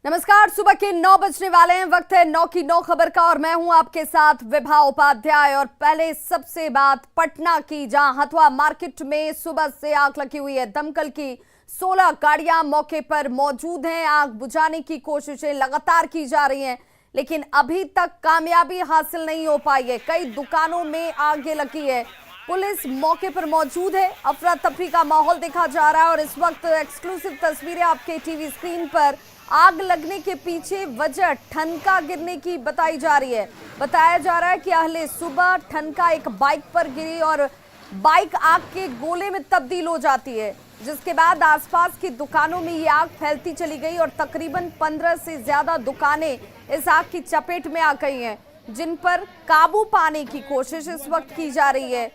नमस्कार, सुबह के 9 बजने वाले हैं। वक्त है 9 की 9 खबर का और मैं हूं आपके साथ विभा उपाध्याय। और पहले सबसे बात पटना की, जहां हथुआ मार्केट में सुबह से आग लगी हुई है। दमकल की 16 गाड़ियां मौके पर मौजूद हैं। आग बुझाने की कोशिशें लगातार की जा रही हैं, लेकिन अभी तक कामयाबी हासिल नहीं हो पाई है। कई दुकानों में आग लगी है। पुलिस मौके पर मौजूद है। अफरा तफरी का माहौल देखा जा रहा है और इस वक्त एक्सक्लूसिव तस्वीरें आपके टीवी स्क्रीन पर। आग लगने के पीछे वजह ठनका गिरने की बताई जा रही है। बताया जा रहा है कि अहले सुबह ठनका एक बाइक पर गिरी और बाइक आग के गोले में तब्दील हो जाती है, जिसके बाद आसपास की दुकानों में ये आग फैलती चली गई और तकरीबन 15 से ज्यादा दुकानें इस आग की चपेट में आ गई हैं, जिन पर काबू पाने की कोशिश इस वक्त की जा रही है।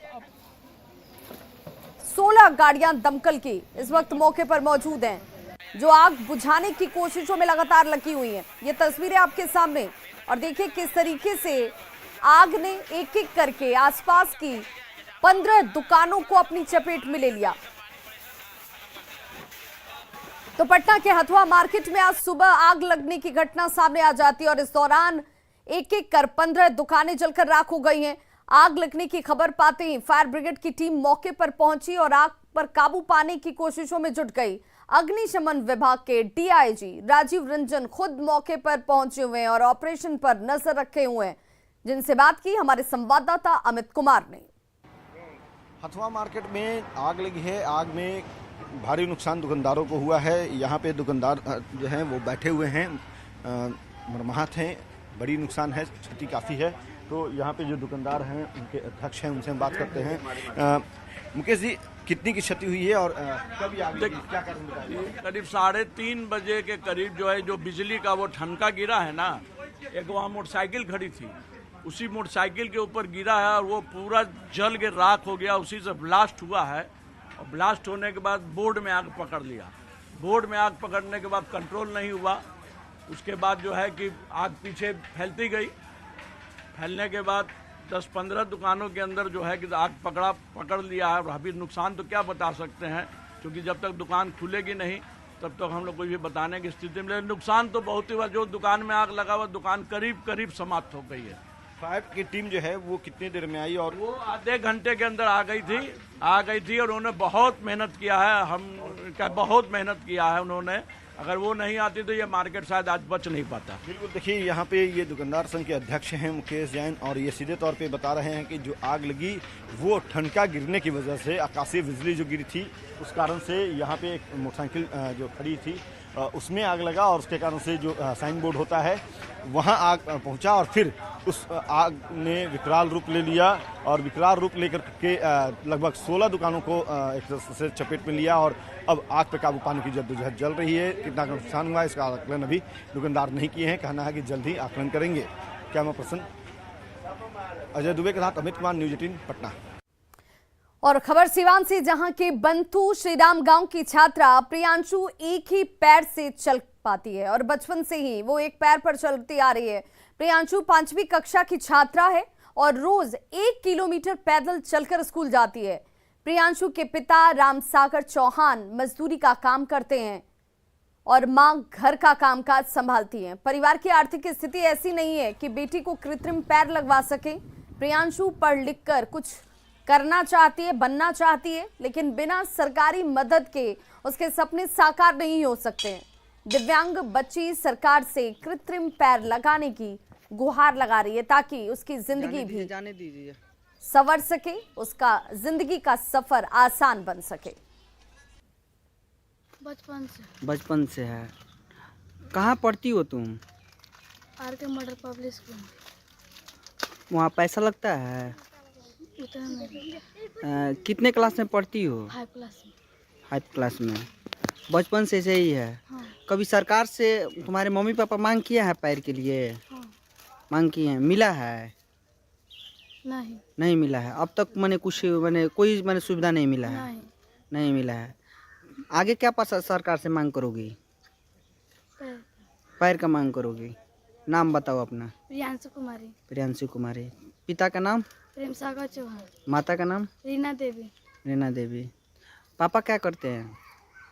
16 गाड़ियां दमकल की इस वक्त मौके पर मौजूद हैं, जो आग बुझाने की कोशिशों में लगातार लगी हुई हैं। ये तस्वीरें आपके सामने, और देखिए किस तरीके से आग ने एक एक करके आसपास की 15 दुकानों को अपनी चपेट में ले लिया। तो पटना के हथुआ मार्केट में आज सुबह आग लगने की घटना सामने आ जाती है और इस दौरान एक एक कर 15 दुकानें जलकर राख हो गई हैं। आग लगने की खबर पाते ही फायर ब्रिगेड की टीम मौके पर पहुंची और आग पर काबू पाने की कोशिशों में जुट गई। अग्निशमन विभाग के डीआईजी राजीव रंजन खुद मौके पर पहुंचे हुए हैं और ऑपरेशन पर नजर रखे हुए हैं, जिनसे बात की हमारे संवाददाता अमित कुमार ने। हथुआ मार्केट में आग लगी है। आग में भारी नुकसान दुकानदारों को हुआ है। यहाँ पे दुकानदार जो हैं वो बैठे हुए हैं, मरम्मत हैं, बड़ी नुकसान है, क्षति काफ़ी है। तो यहाँ पे जो दुकानदार हैं उनके अध्यक्ष हैं, उनसे हम बात करते हैं। मुकेश जी, कितनी की क्षति हुई है और कब आग लगी, क्या कारण बताइए? करीब 3:30 बजे के करीब जो है, जो बिजली का वो ठनका गिरा है ना, एक वहाँ मोटरसाइकिल खड़ी थी, उसी मोटरसाइकिल के ऊपर गिरा है और वो पूरा जल के राख हो गया। उसी से ब्लास्ट हुआ है और ब्लास्ट होने के बाद बोर्ड में आग पकड़ लिया। बोर्ड में आग पकड़ने के बाद कंट्रोल नहीं हुआ। उसके बाद जो है कि आग पीछे फैलती गई। फैलने के बाद 10-15 दुकानों के अंदर जो है कि आग पकड़ लिया है। और अभी नुकसान तो क्या बता सकते हैं, क्योंकि जब तक दुकान खुलेगी नहीं तब तक हम लोग कोई भी बताने की स्थिति में। नुकसान तो बहुत ही हुआ। जो दुकान में आग लगा हुआ दुकान करीब समाप्त हो गई है। फायर की टीम जो है वो कितनी देर में आई? और वो आधे घंटे के अंदर आ गई थी और उन्होंने बहुत मेहनत किया है। बहुत मेहनत किया है उन्होंने। अगर वो नहीं आती तो ये मार्केट शायद आज बच नहीं पाता। बिल्कुल, देखिए यहाँ पे ये दुकानदार संघ के अध्यक्ष हैं मुकेश जैन, और ये सीधे तौर पे बता रहे हैं कि जो आग लगी वो ठनका गिरने की वजह से, आकाशीय बिजली जो गिरी थी उस कारण से यहाँ पे एक मोटरसाइकिल जो खड़ी थी उसमें आग लगा और उसके कारण से जो साइन बोर्ड होता है वहाँ आग पहुँचा और फिर उस आग ने विकराल रूप ले लिया और विकराल रूप लेकर के लगभग 16 दुकानों को एक तरह से चपेट में लिया और अब आग पे काबू पाने की जद्दोजहद चल रही है। कितना नुकसान हुआ इसका आकलन अभी दुकानदार नहीं किए हैं, कहना है कि जल्द ही आकलन करेंगे। कैमरा पर्सन अजय दुबे के साथ अमित कुमार, न्यूज़ 18 पटना। और खबर सिवान से, जहां के बंतु श्रीराम गांव की छात्रा प्रियांशु एक ही पैर से चल पाती है और बचपन से ही वो एक पैर पर चलती आ रही है। प्रियांशु 5वीं कक्षा की छात्रा है और रोज 1 किलोमीटर पैदल चलकर स्कूल जाती है। प्रियांशु के पिता रामसागर चौहान मजदूरी का काम करते हैं और मां घर का कामकाज संभालती हैं। परिवार की आर्थिक स्थिति ऐसी नहीं है कि बेटी को कृत्रिम पैर लगवा सके। प्रियांशु पढ़ लिख कर कुछ करना चाहती है, बनना चाहती है, लेकिन बिना सरकारी मदद के उसके सपने साकार नहीं हो सकते हैं। दिव्यांग बच्ची सरकार से कृत्रिम पैर लगाने की गुहार लगा रही है ताकि उसकी जिंदगी भी संवर सके, उसका जिंदगी का सफर आसान बन सके। बचपन से है। कहाँ पढ़ती हो तुम? आर.के. Model public school. वहाँ पैसा लगता है? उतना नहीं। कितने क्लास में पढ़ती हो? 5 क्लास में। 5 क्लास में। बचपन से ऐसे ही है? हाँ। कभी सरकार से तुम्हारे मम्मी पापा मांग किया है पैर के लिए? हाँ। मांग किए हैं, मिला है? नहीं मिला है अब तक। मैंने कुछ कोई सुविधा नहीं मिला है? नहीं मिला है। आगे क्या सरकार से मांग करोगी? पैर का मांग करोगी। नाम बताओ अपना। प्रियांशु कुमारी। पिता का नाम? प्रेमसागर चौहान। माता का नाम? रीना देवी। पापा क्या करते हैं?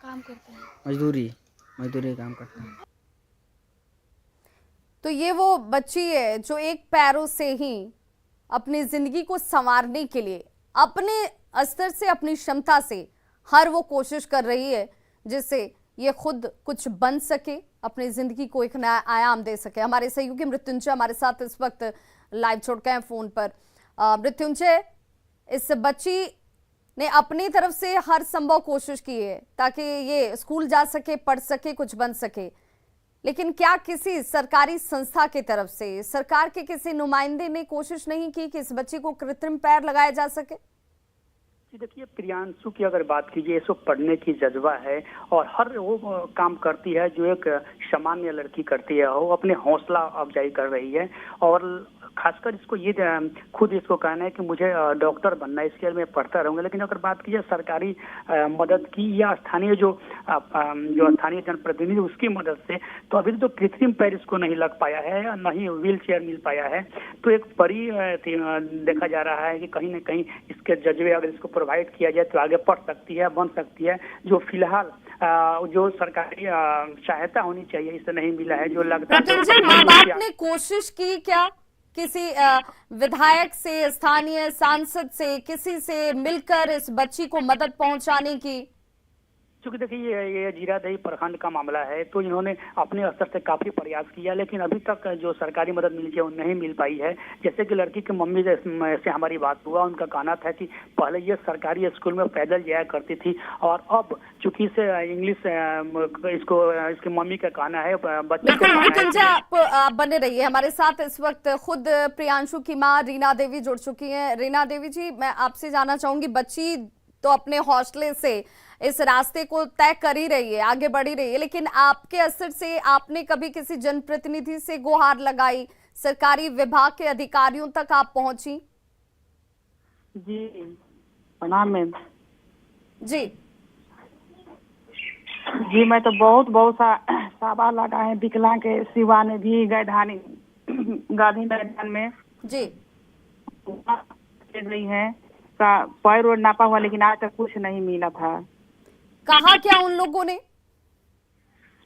काम करते हैं। मजदूरी काम करते हैं। तो ये वो बच्ची है जो एक पैरों से ही अपनी जिंदगी को संवारने के लिए अपने स्तर से, अपनी क्षमता से हर वो कोशिश कर रही है जिससे ये खुद कुछ बन सके, अपनी जिंदगी को एक नया आयाम दे सके। हमारे सहयोगी मृत्युंजय हमारे साथ इस वक्त लाइव जुड़ गए हैं फोन पर। मृत्युंजय, इस बच्ची ने अपनी तरफ से हर संभव कोशिश की है ताकि ये स्कूल जा सके, पढ़ सके, कुछ बन सके, लेकिन क्या किसी सरकारी संस्था की तरफ से, सरकार के किसी नुमाइंदे ने कोशिश नहीं की कि इस बच्ची को कृत्रिम पैर लगाया जा सके? जी देखिए, प्रियांशु की अगर बात कीजिए, इसको पढ़ने की जज्बा है और हर वो काम करती है जो एक सामान्य लड़की करती है। वो अपने हौसला अफजाई कर रही है और खासकर इसको ये खुद इसको कहना है कि मुझे डॉक्टर बनना है, इसके लिए मैं पढ़ता रहूंगा। लेकिन अगर बात की जाए सरकारी मदद की या स्थानीय जो स्थानीय जनप्रतिनिधि उसकी मदद से, तो अभी तो कृत्रिम पैर इसको नहीं लग पाया है, न ही व्हील चेयर मिल पाया है। तो एक बड़ी देखा जा रहा है कि कहीं न कहीं इसके जज्बे अगर इसको प्रोवाइड किया जाए तो आगे पढ़ सकती है, बन सकती है। जो फिलहाल जो सरकारी सहायता होनी चाहिए इसे नहीं मिला है। जो लगता है माँ बाप ने कोशिश की क्या किसी विधायक से, स्थानीय सांसद से, किसी से मिलकर इस बच्ची को मदद पहुंचाने की? क्योंकि देखिए ये जीरादेई प्रखंड का मामला है, तो इन्होंने अपने स्तर से काफी प्रयास किया, लेकिन अभी तक जो सरकारी मदद मिलनी चाहिए वो नहीं मिल पाई है। जैसे कि लड़की की मम्मी से हमारी बात हुआ, उनका कहना था कि पहले ये सरकारी स्कूल में पैदल जाया करती थी और अब चूंकि से इंग्लिश इसकी मम्मी का कहना है, बच्चे आप बने रहिए हमारे साथ। इस वक्त खुद प्रियांशु की माँ रीना देवी जुड़ चुकी हैं। रीना देवी जी, मैं आपसे जानना चाहूंगी, बच्ची तो अपने हौसले से इस रास्ते को तय कर ही रही है, आगे बढ़ ही रही है, लेकिन आपके असर से आपने कभी किसी जनप्रतिनिधि से गुहार लगाई, सरकारी विभाग के अधिकारियों तक आप पहुंची? जी प्रणाम मैम। जी जी, मैं तो बहुत साबा लगा है विकलांग के सिवा ने भी गांधी मैदान में जी गई है का पैर और नापा हुआ, लेकिन आज तक कुछ नहीं मिला था। कहा क्या उन लोगों ने?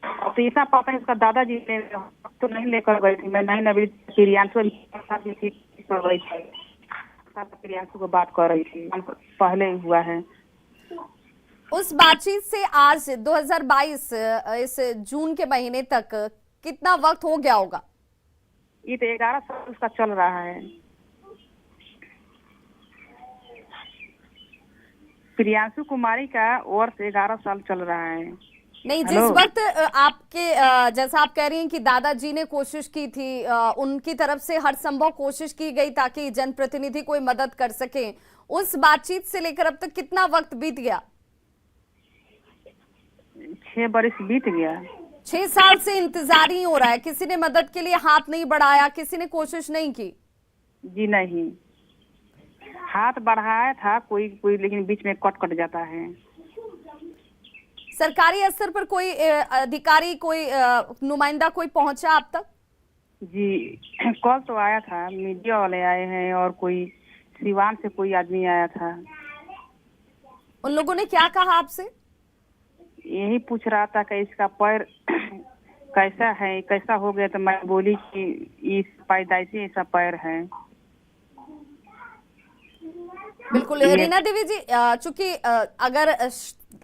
तो ऐसा पता है, इसका दादाजी ने तो नहीं लेकर गई थी, मैं नहीं नबी प्रियांशु कर रही थी, प्रियांशु को बात कर रही थी, पहले हुआ है। उस बातचीत से आज 2022 इस जून के महीने तक कितना वक्त हो गया होगा? ये तो 11 साल उसका चल रहा है। प्रियांशु कुमारी का वर्ष 11 साल चल रहा है। नहीं, जिस वक्त आपके जैसा आप कह रही हैं कि दादाजी ने कोशिश की थी, उनकी तरफ से हर संभव कोशिश की गई ताकि जनप्रतिनिधि कोई मदद कर सके, उस बातचीत से लेकर अब तक कितना वक्त बीत गया? 6 बरस बीत गया। 6 साल से इंतजार ही हो रहा है, किसी ने मदद के लिए हाथ नहीं बढ़ाया, किसी ने कोशिश नहीं की? जी नहीं, हाथ बढ़ाया था कोई, लेकिन बीच में कट जाता है। सरकारी स्तर पर कोई अधिकारी, कोई नुमाइंदा कोई पहुंचा आप तक? जी कल तो आया था, मीडिया वाले आए हैं और कोई सिवान से कोई आदमी आया था। उन लोगों ने क्या कहा आपसे? यही पूछ रहा था कि इसका पैर कैसा है, कैसा हो गया, तो मैं बोली कि इस पैदाइशी ऐसा पैर है। बिल्कुल रीना देवी जी, चूंकि अगर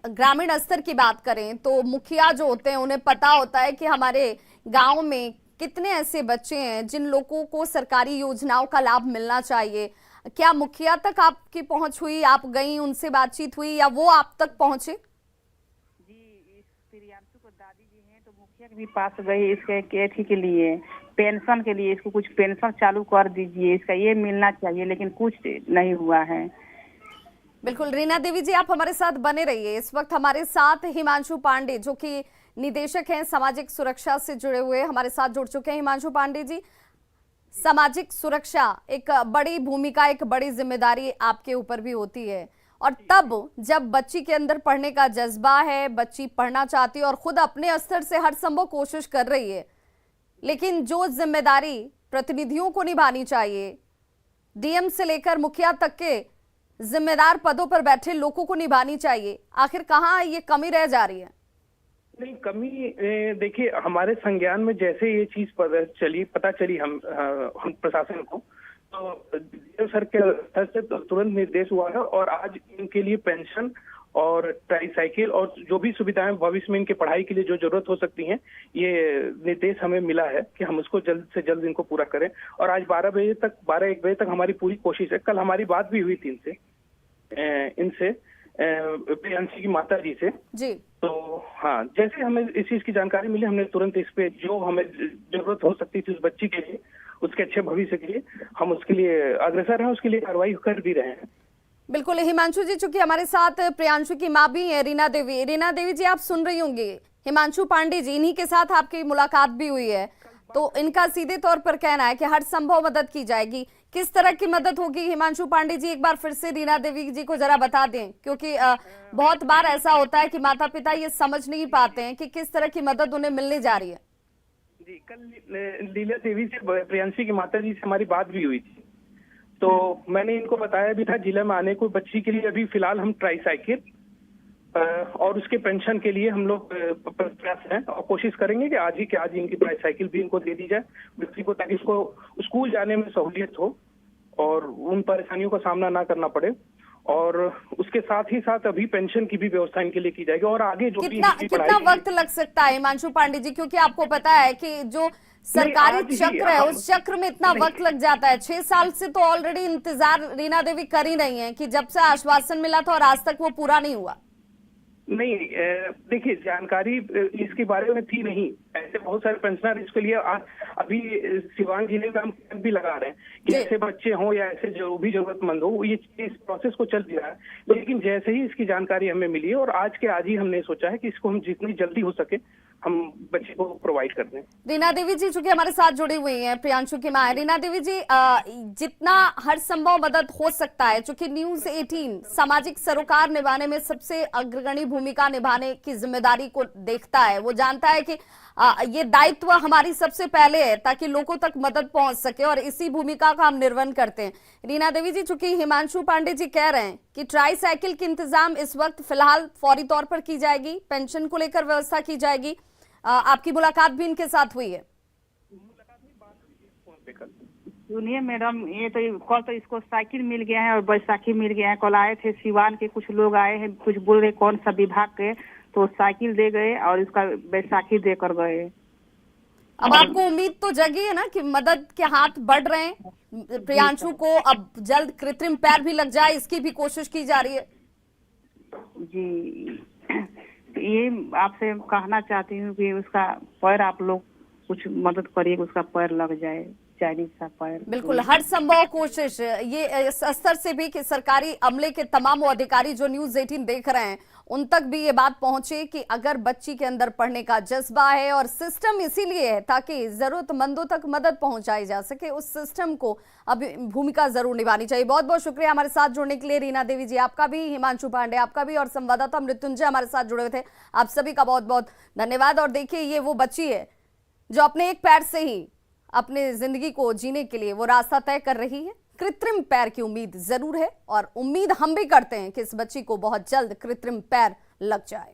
ग्रामीण स्तर की बात करें तो मुखिया जो होते हैं उन्हें पता होता है कि हमारे गांव में कितने ऐसे बच्चे हैं जिन लोगों को सरकारी योजनाओं का लाभ मिलना चाहिए। क्या मुखिया तक आपकी पहुंच हुई, आप गई, उनसे बातचीत हुई या वो आप तक पहुंचे? जी, इस प्रियांशु को दादी जी हैं तो मुखिया के भी पास गई, इसके एथी के लिए, पेंशन के लिए, इसको कुछ पेंशन चालू कर दीजिए, इसका ये मिलना चाहिए, लेकिन कुछ नहीं हुआ है। बिल्कुल रीना देवी जी, आप हमारे साथ बने रहिए। इस वक्त हमारे साथ हिमांशु पांडे जो कि निदेशक हैं सामाजिक सुरक्षा से जुड़े हुए, हमारे साथ जुड़ चुके हैं। हिमांशु पांडे जी, सामाजिक सुरक्षा एक बड़ी भूमिका, एक बड़ी जिम्मेदारी आपके ऊपर भी होती है, और तब जब बच्ची के अंदर पढ़ने का जज्बा है, बच्ची पढ़ना चाहती है और खुद अपने स्तर से हर संभव कोशिश कर रही है, लेकिन जो जिम्मेदारी प्रतिनिधियों को निभानी चाहिए, डीएम से लेकर मुखिया तक के जिम्मेदार पदों पर बैठे लोगों को निभानी चाहिए, आखिर कहाँ ये कमी रह जा रही है? नहीं कमी देखिए हमारे संज्ञान में जैसे ये चीज पता चली हम प्रशासन को, तो सर के स्तर से तुरंत निर्देश हुआ है और आज इनके लिए पेंशन और ट्राईसाइकिल और जो भी सुविधाएं भविष्य में इनके पढ़ाई के लिए जो जरूरत हो सकती हैं, ये निर्देश हमें मिला है कि हम उसको जल्द से जल्द इनको पूरा करें। और आज 12-1 बजे तक हमारी पूरी कोशिश है। कल हमारी बात भी हुई थी इनसे प्रियांशी की माता जी से जी। तो हाँ, जैसे हमें इस चीज की जानकारी मिली, हमने तुरंत इस पे जो हमें जरूरत हो सकती थी उस बच्ची के लिए, उसके अच्छे भविष्य के लिए, हम उसके लिए अग्रसर हैं, उसके लिए कार्रवाई कर भी रहे हैं। बिल्कुल हिमांशु जी, चूंकि हमारे साथ प्रियांशु की माँ भी है रीना देवी। रीना देवी जी, आप सुन रही होंगी, हिमांशु पांडे जी, इन्हीं के साथ आपकी मुलाकात भी हुई है, तो इनका सीधे तौर पर कहना है कि हर संभव मदद की जाएगी। किस तरह की मदद होगी हिमांशु पांडे जी, एक बार फिर से रीना देवी जी को जरा बता दें, क्योंकि बहुत बार ऐसा होता है कि माता पिता ये समझ नहीं पाते हैं कि किस तरह की मदद उन्हें मिलने जा रही है। जी, कल लीला देवी से प्रियांशी की माता जी से हमारी बात भी हुई थी, तो मैंने इनको बताया भी था जिले में आने को बच्ची के लिए अभी फिलहाल हम ट्राईसाइकिल और उसके पेंशन के लिए हम लोग प्रयास हैं और कोशिश करेंगे कि आज ही के आज इनकी ट्राईसाइकिल भी इनको दे दी जाए बच्ची को, ताकि इसको स्कूल जाने में सहूलियत हो और उन परेशानियों का सामना ना करना पड़े। और उसके साथ ही साथ अभी पेंशन की भी व्यवस्था इनके लिए की जाएगी और आगे जो कितना वक्त लग सकता है हिमांशु पांडे जी, क्योंकि आपको पता है कि जो सरकारी चक्र है उस चक्र में इतना वक्त लग जाता है। 6 साल से तो ऑलरेडी इंतजार रीना देवी कर ही रही हैं कि जब से आश्वासन मिला था और आज तक वो पूरा नहीं हुआ। नहीं, देखिए जानकारी इसके बारे में थी नहीं, ऐसे बहुत सारे पेंशनर इसके लिए अभी सिवान जिले में हम कैंप भी लगा रहे हैं कि ऐसे बच्चे हों या ऐसे जो भी जरूरतमंद हो, ये इस प्रोसेस को चल रहा है। लेकिन जैसे ही इसकी जानकारी हमें मिली है और आज के आज ही हमने सोचा है कि इसको हम जितनी जल्दी हो सके हम बच्चे को प्रोवाइड कर दें। रीना देवी जी चूंकि हमारे साथ जुड़ी हुई हैं, प्रियांशु की मां। रीना देवी जी, जितना हर संभव मदद हो सकता है, चूंकि न्यूज़ 18 सामाजिक सरोकार निभाने में सबसे अग्रगणी भूमिका निभाने की जिम्मेदारी को देखता है, वो जानता है कि ये दायित्व हमारी सबसे पहले है ताकि लोगों तक मदद पहुंच सके और इसी भूमिका का हम निर्वहन करते हैं। रीना देवी जी, चूंकि हिमांशु पांडे जी कह रहे हैं कि ट्राईसाइकिल के इंतजाम इस वक्त फिलहाल फौरी तौर पर की जाएगी, पेंशन को लेकर व्यवस्था की जाएगी, आपकी मुलाकात भी इनके साथ हुई है। सुनिए मैडम, ये तो कल तो इसको साइकिल मिल गया है और बैसाखी मिल गया है। कल आए थे सिवान के कुछ लोग आए हैं, कुछ बोल रहे कौन सा विभाग के, तो साइकिल दे गए और इसका बैसाखी देकर गए। अब आपको उम्मीद तो जगी है ना कि मदद के हाथ बढ़ रहे हैं, प्रियांशु को अब जल्द कृत्रिम पैर भी लग जाए, इसकी भी कोशिश की जा रही है। जी, ये आपसे कहना चाहती हूँ कि उसका पैर आप लोग कुछ मदद करिए, उसका पैर लग जाए, चाइनीज सा पैर। बिल्कुल, हर संभव कोशिश ये इस स्तर से भी कि सरकारी अमले के तमाम अधिकारी जो न्यूज़ 18 देख रहे हैं उन तक भी ये बात पहुंचे कि अगर बच्ची के अंदर पढ़ने का जज्बा है और सिस्टम इसीलिए है ताकि जरूरतमंदों तक मदद पहुंचाई जा सके, उस सिस्टम को अब भूमिका जरूर निभानी चाहिए। बहुत बहुत शुक्रिया हमारे साथ जुड़ने के लिए रीना देवी जी, आपका भी, हिमांशु पांडे आपका भी, और संवाददाता मृत्युंजय हमारे साथ जुड़े हुए थे, आप सभी का बहुत बहुत धन्यवाद। और देखिए, ये वो बच्ची है जो अपने एक पैर से ही अपने जिंदगी को जीने के लिए वो रास्ता तय कर रही है। कृत्रिम पैर की उम्मीद जरूर है और उम्मीद हम भी करते हैं कि इस बच्ची को बहुत जल्द कृत्रिम पैर लग जाए।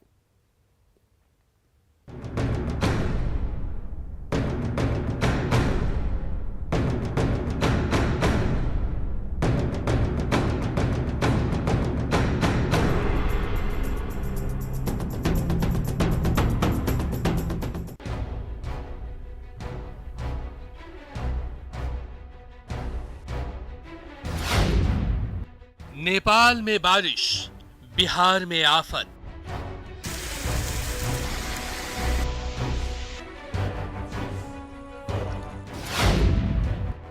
नेपाल में बारिश, बिहार में आफत।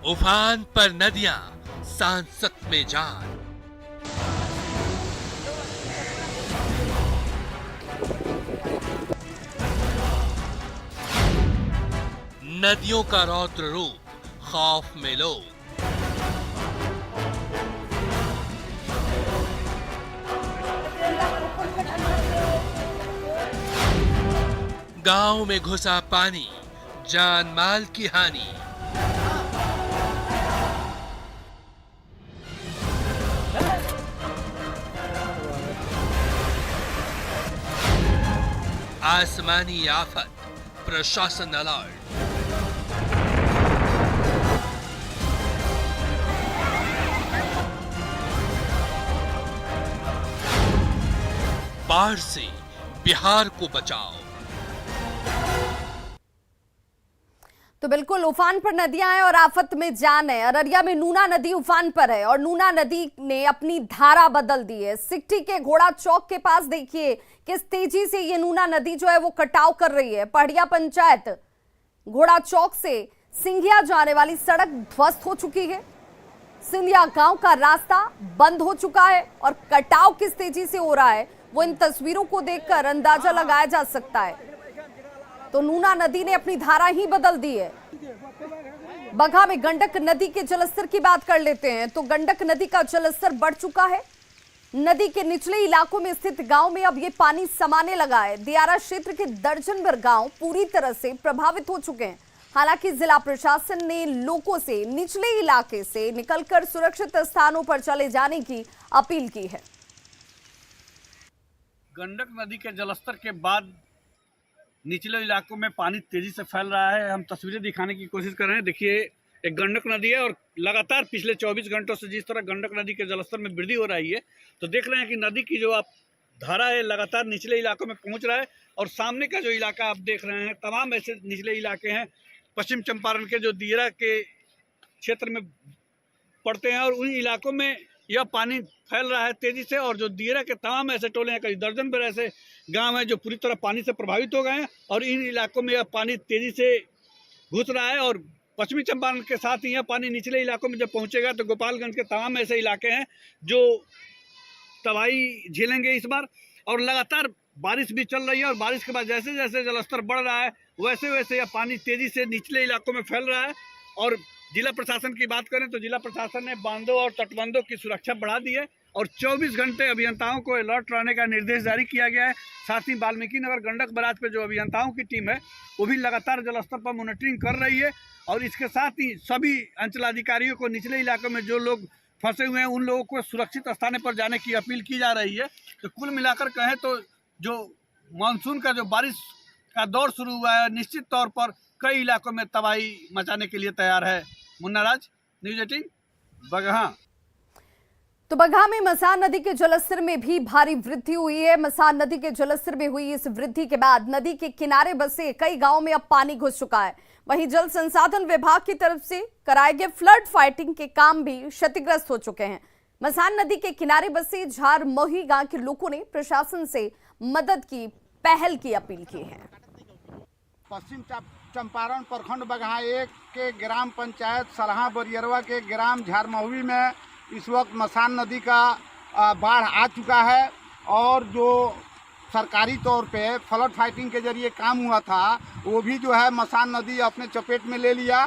उफान पर नदियां, सांसत में जान। नदियों का रौद्र रूप, खौफ में लोग। गांव में घुसा पानी, जान माल की हानि। आसमानी आफत, प्रशासन अलर्ट। बाढ़ से बिहार को बचाओ। तो बिल्कुल उफान पर नदियां हैं और आफत में जान है। अररिया में नूना नदी उफान पर है और नूना नदी ने अपनी धारा बदल दी है। सिकटी के घोड़ा चौक के पास देखिए किस तेजी से ये नूना नदी जो है वो कटाव कर रही है। पहाड़िया पंचायत घोड़ा चौक से सिंघिया जाने वाली सड़क ध्वस्त हो चुकी है। सिंधिया गांव का रास्ता बंद हो चुका है और कटाव किस तेजी से हो रहा है वो इन तस्वीरों को देखकर अंदाजा लगाया जा सकता है। तो नूना नदी ने अपनी धारा ही बदल दी है। बगहा में गंडक नदी के जलस्तर की बात कर लेते हैं तो गंडक नदी का जलस्तर बढ़ चुका है। नदी के निचले इलाकों में स्थित गांव में अब ये पानी समाने लगा है। दियारा क्षेत्र के दर्जन भर गांव पूरी तरह से प्रभावित हो चुके हैं। हालांकि जिला प्रशासन ने लोगों से निचले इलाके से निकलकर सुरक्षित स्थानों पर चले जाने की अपील की है। गंडक नदी के जलस्तर के बाद निचले इलाकों में पानी तेजी से फैल रहा है। हम तस्वीरें दिखाने की कोशिश कर रहे हैं। देखिए एक गंडक नदी है और लगातार पिछले 24 घंटों से जिस तरह गंडक नदी के जलस्तर में वृद्धि हो रही है तो देख रहे हैं कि नदी की जो आप धारा है लगातार निचले इलाकों में पहुंच रहा है। और सामने का जो इलाका आप देख रहे हैं तमाम ऐसे निचले इलाके हैं पश्चिम चंपारण के जो दियरा के क्षेत्र में पड़ते हैं और उन इलाकों में यह पानी फैल रहा है तेजी से। और जो दियरा के तमाम ऐसे टोले हैं कई दर्जन भर ऐसे गांव हैं जो पूरी तरह पानी से प्रभावित हो गए हैं और इन इलाकों में यह पानी तेजी से घुस रहा है। और पश्चिमी चंपारण के साथ ही यह पानी निचले इलाकों में जब पहुंचेगा तो गोपालगंज के तमाम ऐसे इलाके हैं जो तबाही झेलेंगे इस बार। और लगातार बारिश भी चल रही है और बारिश के बाद जैसे जैसे जलस्तर बढ़ रहा है वैसे वैसे यह पानी तेजी से निचले इलाकों में फैल रहा है। और जिला प्रशासन की बात करें तो जिला प्रशासन ने बांधों और तटबंधों की सुरक्षा बढ़ा दी है और 24 घंटे अभियंताओं को अलर्ट रहने का निर्देश जारी किया गया है। साथ ही वाल्मीकि नगर गंडक बराज पे जो अभियंताओं की टीम है वो भी लगातार जलस्तर पर मॉनिटरिंग कर रही है। और इसके साथ ही सभी अंचलाधिकारियों को निचले इलाकों में जो लोग फंसे हुए हैं उन लोगों को सुरक्षित स्थान पर जाने की अपील की जा रही है। तो कुल मिलाकर कहें तो जो मानसून का जो बारिश का दौर शुरू हुआ है निश्चित तौर पर कई इलाकों में तबाही मचाने के लिए तैयार है। मुन्ना राज, न्यूज़ 18, बगहा। तो बगहा में मसान नदी के जलस्तर में भी भारी वृद्धि हुई है। मसान नदी के जलस्तर में हुई इस वृद्धि के बाद नदी के किनारे बसे कई गांवों में अब पानी घुस चुका है। वहीं जल संसाधन विभाग की तरफ से कराए गए फ्लड फाइटिंग के काम भी क्षतिग्रस्त हो चुके हैं। मसान नदी के किनारे बसे झारमोही गांव के लोगों ने प्रशासन से मदद की पहल की अपील की है। पश्चिम चंपारण प्रखंड बगहा 1 के ग्राम पंचायत सलहा बरियरवा के ग्राम झारमोही में इस वक्त मसान नदी का बाढ़ आ चुका है और जो सरकारी तौर पे फ्लड फाइटिंग के जरिए काम हुआ था वो भी जो है मसान नदी अपने चपेट में ले लिया।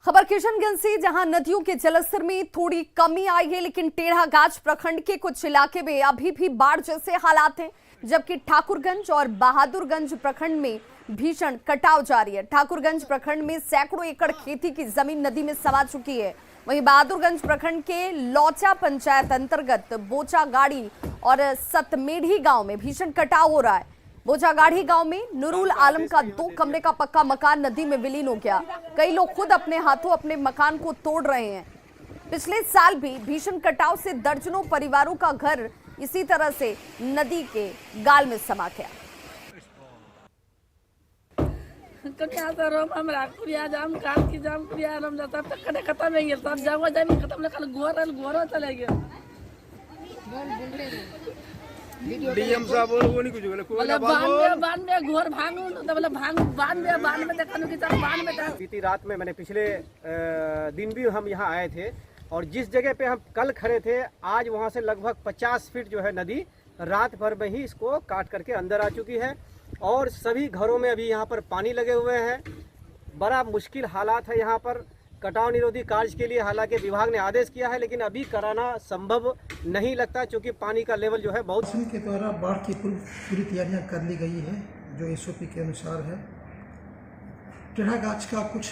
खबर किशनगंज से, जहां नदियों के जलस्तर में थोड़ी कमी आई है लेकिन टेढ़ागाछ प्रखंड के कुछ इलाके में अभी भी बाढ़ जैसे हालात हैं, जबकि ठाकुरगंज और बहादुरगंज प्रखंड में भीषण कटाव जारी है। ठाकुरगंज प्रखंड में सैकड़ों एकड़ खेती की जमीन नदी में समा चुकी है। वहीं बहादुरगंज प्रखंड के लौचा पंचायत अंतर्गत बोचागाड़ी और सतमेढ़ी गांव में भीषण कटाव हो रहा है। बोचागाड़ी गांव में नूरुल आलम का 2 कमरे का पक्का मकान नदी में विलीन हो गया। कई लोग खुद अपने हाथों अपने मकान को तोड़ रहे हैं। पिछले साल भी भीषण कटाव से दर्जनों परिवारों का घर इसी तरह से नदी के गाल में समा गया। तो क्या करो हमरा कुरिया जाम काल की जाम कुरिया रम जाता तक कने खत्म है ये सब जाओ जाने खत्म न कल घोर चले गए। डीएम साहब वो नहीं कुछ बोले बांध में घोर भांगू तो बोले बांध में देखने की चल बांध में बीती रात में मैंने पिछले दिन भी हम यहाँ आए थे और जिस जगह पे हम कल खड़े थे आज वहाँ से लगभग 50 फीट जो है नदी रात भर में ही इसको काट करके अंदर आ चुकी है और सभी घरों में अभी यहाँ पर पानी लगे हुए हैं। बड़ा मुश्किल हालात है यहाँ पर कटाव निरोधी कार्य के लिए। हालांकि विभाग ने आदेश किया है लेकिन अभी कराना संभव नहीं लगता क्योंकि पानी का लेवल जो है बहुत के द्वारा बाढ़ की पूरी तैयारियां कर ली गई है जो SOP के अनुसार है। टेढ़ागाछ का कुछ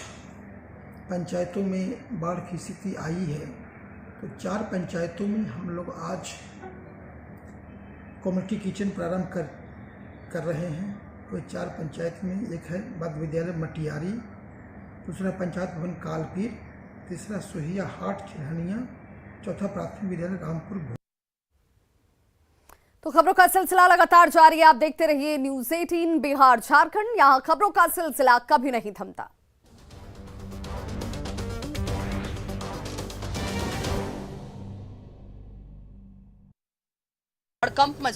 पंचायतों में बाढ़ की स्थिति आई है तो 4 पंचायतों में हम लोग आज कम्युनिटी किचन प्रारंभ कर रहे हैं। कोई 4 पंचायत में, एक है मध्य विद्यालय मटियारी, दूसरा पंचायत भवन कालपीर, तीसरा सोहिया हाट खिलहनिया, चौथा प्राथमिक विद्यालय रामपुर। तो खबरों का सिलसिला लगातार जारी है, आप देखते रहिए न्यूज़ 18 बिहार झारखंड। यहां खबरों का सिलसिला कभी नहीं थमता। भड़कंप मच